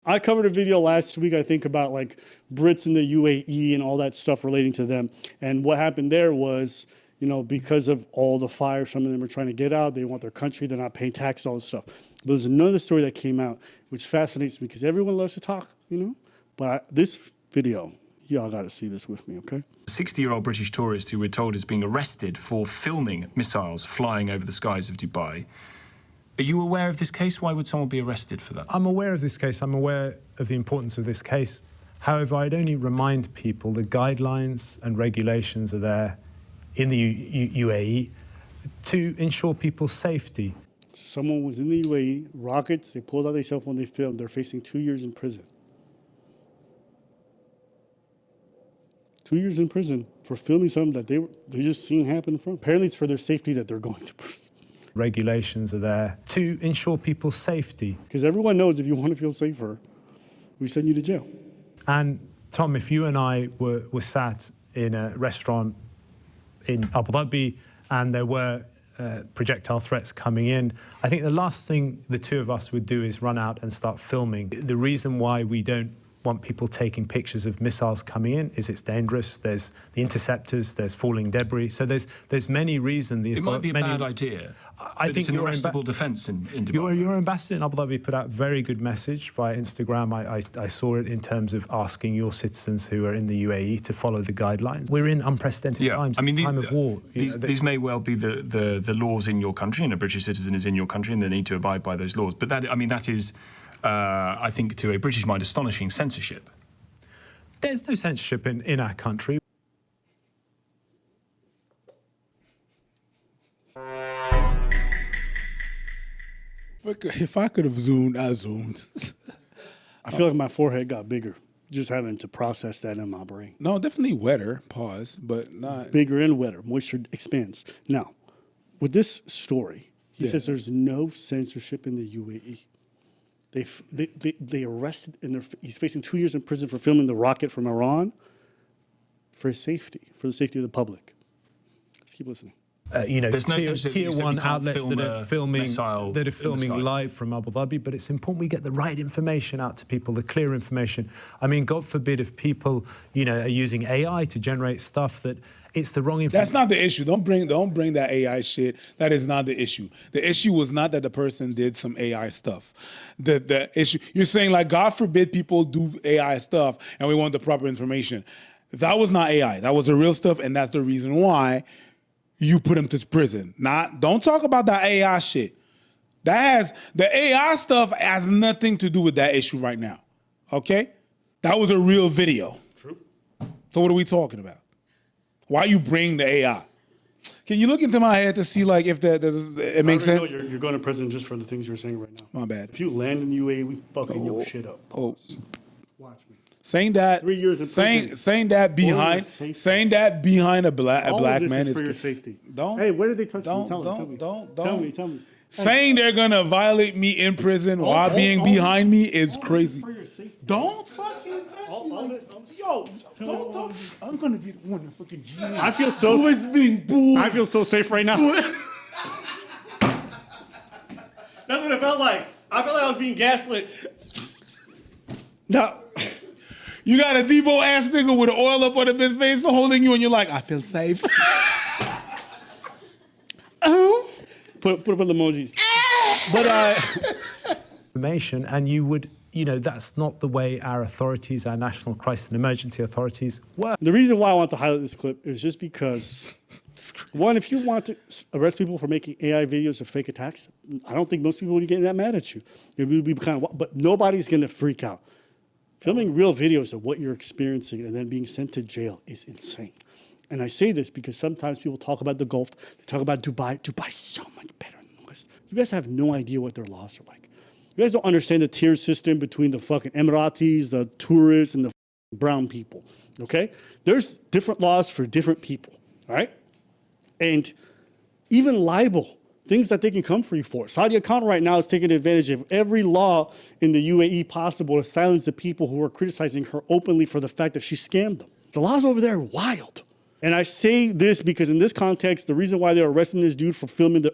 I covered a video last week, I think, about like Brits in the UAE and all that stuff relating to them. And what happened there was, you know, because of all the fire, some of them are trying to get out. They want their country. They're not paying tax, all this stuff. But there's another story that came out, which fascinates me because everyone loves to talk, you know. But this video, y'all got to see this with me, okay? A 60-year-old British tourist who we're told is being arrested for filming missiles flying over the skies of Dubai. Are you aware of this case? Why would someone be arrested for that? I'm aware of this case. I'm aware of the importance of this case. However, I'd only remind people the guidelines and regulations are there in the UAE to ensure people's safety. Someone was in the UAE, rockets, they pulled out their cell phone, they filmed. They're facing 2 years in prison. 2 years in prison for filming something that they just seen happen in front. Apparently it's for their safety that they're going to prison. Regulations are there to ensure people's safety. Because everyone knows if you want to feel safer, we send you to jail. And Tom, if you and I were sat in a restaurant in Abu Dhabi and there were projectile threats coming in, I think the last thing the two of us would do is run out and start filming. The reason why we don't want people taking pictures of missiles coming in is it's dangerous. There's the interceptors, there's falling debris. So there's many reasons. It might be a bad idea. I think it's an arrestable defence in Dubai. Your ambassador in Abu Dhabi put out a very good message via Instagram. I saw it in terms of asking your citizens who are in the UAE to follow the guidelines. We're in unprecedented times. I mean, it's a time of war. These may well be the laws in your country, and a British citizen is in your country, and they need to abide by those laws. But that is, I think, to a British mind, astonishing censorship. There's no censorship in our country. If I could have zoomed, I zoomed. I feel like my forehead got bigger just having to process that in my brain. No, definitely wetter, pause, but not... Bigger and wetter, moisture expands. Now, with this story, he says there's no censorship in the UAE. They arrested, and he's facing 2 years in prison for filming the rocket from Iran for his safety, for the safety of the public. Let's keep listening. You know, There's no tier one outlets that are filming missile live from Abu Dhabi, but it's important we get the right information out to people, the clear information. I mean, God forbid if people, you know, are using AI to generate stuff that it's the wrong information. That's not the issue. Don't bring that AI shit. That is not the issue. The issue was not that the person did some AI stuff. The issue, you're saying like, God forbid people do AI stuff and we want the proper information. That was not AI. That was the real stuff, and that's the reason why you put him to prison. Don't talk about that AI shit. The AI stuff has nothing to do with that issue right now, okay? That was a real video. True. So what are we talking about? Why you bring the AI? Can you look into my head to see like if it makes sense? You're going to prison just for the things you're saying right now. My bad. If you land in the UAE, we fucking your shit up. Watch me. Saying that 3 years in prison. saying that behind a black man is for your safety. Don't. Hey, where did they touch me? Tell me. Saying they're gonna violate me in prison while being behind me is crazy. Don't fucking touch me. Yo, don't. I'm gonna be the one that fucking. I feel so. Who is being booed? I feel so safe right now. That's what it felt like. I felt like I was being gaslit. No. You got a Debo ass nigga with the oil up on his face holding you, and you're like, I feel safe. Put up the emojis. But information, and you would, you know, that's not the way our authorities, our national crisis and emergency authorities work. The reason why I want to highlight this clip is just because, one, if you want to arrest people for making AI videos or fake attacks, I don't think most people would get that mad at you. It would be kind of, but nobody's going to freak out. Filming real videos of what you're experiencing and then being sent to jail is insane. And I say this because sometimes people talk about the Gulf, they talk about Dubai. Dubai's so much better than the West. You guys have no idea what their laws are like. You guys don't understand the tier system between the fucking Emiratis, the tourists, and the brown people, okay? There's different laws for different people, all right? And even libel, things that they can come for you for. Sadia Khan right now is taking advantage of every law in the UAE possible to silence the people who are criticizing her openly for the fact that she scammed them. The laws over there are wild. And I say this because in this context, the reason why they're arresting this dude for filming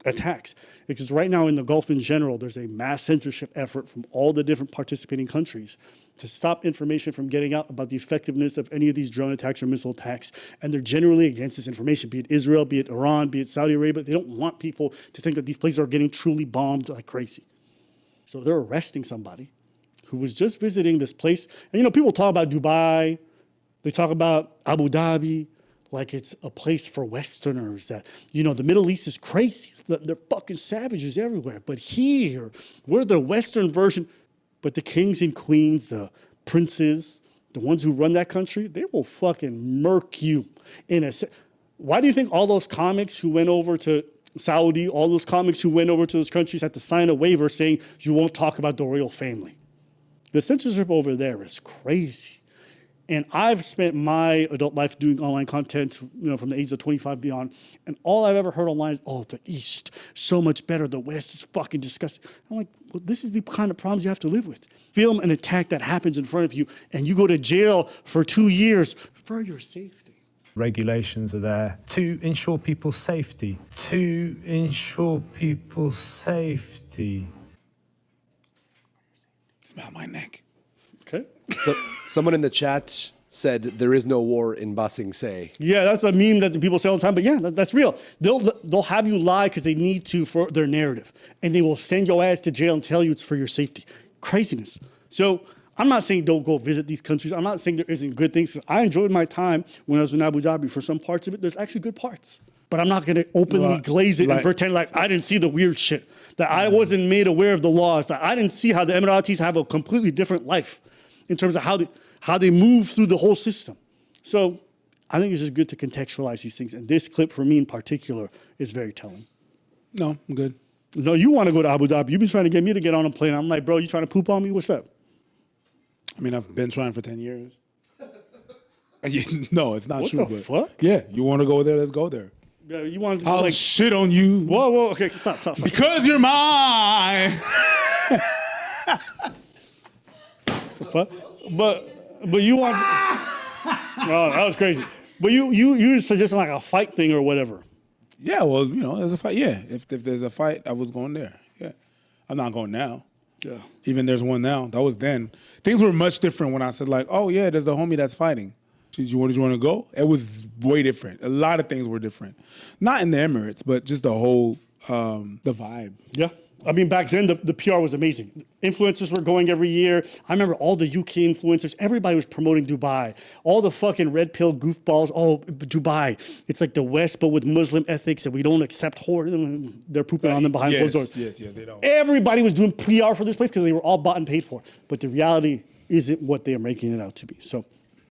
attacks. Because right now in the Gulf in general, there's a mass censorship effort from all the different participating countries to stop information from getting out about the effectiveness of any of these drone attacks or missile attacks. And they're generally against this information, be it Israel, be it Iran, be it Saudi Arabia. They don't want people to think that these places are getting truly bombed like crazy. So they're arresting somebody who was just visiting this place. And, you know, people talk about Dubai. They talk about Abu Dhabi like it's a place for Westerners, that, you know, the Middle East is crazy. They're fucking savages everywhere. But here, we're the Western version. But the kings and queens, the princes, the ones who run that country, they will fucking murk you. Why do you think all those comics who went over to Saudi, all those comics who went over to those countries had to sign a waiver saying you won't talk about the royal family? The censorship over there is crazy. And I've spent my adult life doing online content, you know, from the age of 25 beyond. And all I've ever heard online is, oh, the East, so much better. The West is fucking disgusting. I'm like, well, this is the kind of problems you have to live with. Film an attack that happens in front of you, and you go to jail for 2 years for your safety. Regulations are there to ensure people's safety. To ensure people's safety. Smell my neck. Okay. So, someone in the chat said there is no war in Ba Sing Se. Yeah, that's a meme that the people say all the time. But yeah, that's real. They'll have you lie because they need to for their narrative, and they will send your ass to jail and tell you it's for your safety. Craziness. So I'm not saying don't go visit these countries. I'm not saying there isn't good things. I enjoyed my time when I was in Abu Dhabi. For some parts of it, there's actually good parts. But I'm not going to openly glaze it and pretend like I didn't see the weird shit, that I wasn't made aware of the laws, that I didn't see how the Emiratis have a completely different life in terms of how they move through the whole system. So I think it's just good to contextualize these things. And this clip, for me in particular, is very telling. No, I'm good. No, you want to go to Abu Dhabi. You've been trying to get me to get on a plane. I'm like, bro, you trying to poop on me? What's up? I mean, I've been trying for 10 years. No, it's not What true. the but fuck? Yeah, you want to go there? Let's go there. Yeah, you want to I'll shit on you. Whoa, okay, stop. Because you're mine. The fuck? But you want oh, that was crazy. But you suggesting like a fight thing or whatever. Yeah, well, you know, there's a fight. Yeah, if there's a fight, I was going there. Yeah, I'm not going now. Yeah. Even there's one now. That was then. Things were much different when I said like, oh yeah, there's a homie that's fighting. Did you want to go? It was way different. A lot of things were different. Not in the Emirates, but just the whole, the vibe. Yeah. I mean, back then, the PR was amazing. Influencers were going every year. I remember all the UK influencers. Everybody was promoting Dubai. All the fucking red pill goofballs. Oh, Dubai. It's like the West, but with Muslim ethics, and we don't accept horror. They're pooping on them behind closed doors. Yes, they don't. Everybody was doing PR for this place because they were all bought and paid for. But the reality isn't what they are making it out to be. So